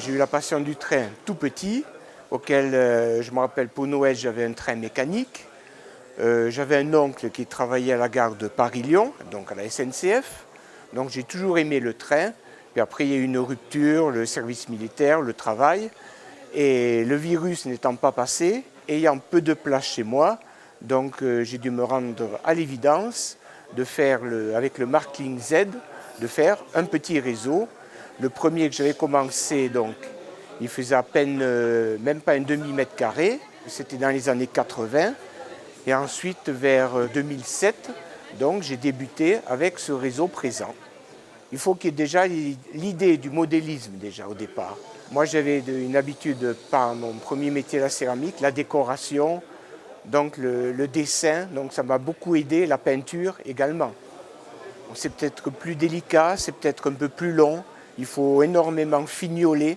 j'ai eu la passion du train tout petit, auquel je me rappelle pour Noël j'avais un train mécanique. J'avais un oncle qui travaillait à la gare de Paris-Lyon, donc à la SNCF. Donc j'ai toujours aimé le train. Puis après il y a eu une rupture, le service militaire, le travail. Et le virus n'étant pas passé, ayant peu de place chez moi, donc j'ai dû me rendre à l'évidence de faire, avec le Markling Z, de faire un petit réseau. Le premier que j'avais commencé, donc, il faisait à peine, même pas un demi-mètre carré. C'était dans les années 80. Et ensuite, vers 2007, donc, j'ai débuté avec ce réseau présent. Il faut qu'il y ait déjà l'idée du modélisme déjà au départ. Moi, j'avais une habitude par mon premier métier, la céramique, la décoration, donc le dessin. Donc ça m'a beaucoup aidé, la peinture également. C'est peut-être plus délicat, c'est peut-être un peu plus long. Il faut énormément fignoler,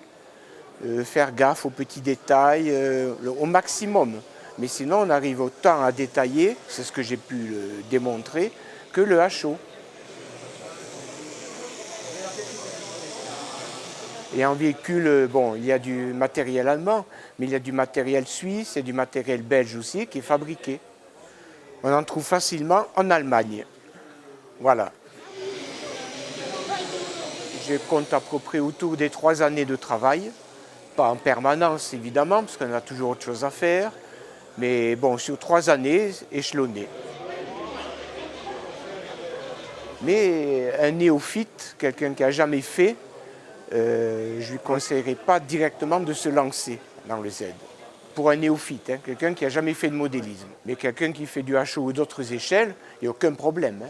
faire gaffe aux petits détails, au maximum. Mais sinon, on arrive autant à détailler, c'est ce que j'ai pu démontrer, que le HO. Et en véhicule, bon, il y a du matériel allemand, mais il y a du matériel suisse et du matériel belge aussi qui est fabriqué. On en trouve facilement en Allemagne. Voilà. Je compte à peu près autour des 3 années de travail. Pas en permanence, évidemment, parce qu'on a toujours autre chose à faire. Mais bon, sur 3 années, échelonnées. Mais un néophyte, quelqu'un qui n'a jamais fait, je ne lui conseillerais pas directement de se lancer dans le Z. Pour un néophyte, hein, quelqu'un qui n'a jamais fait de modélisme. Mais quelqu'un qui fait du HO ou d'autres échelles, il n'y a aucun problème. Hein.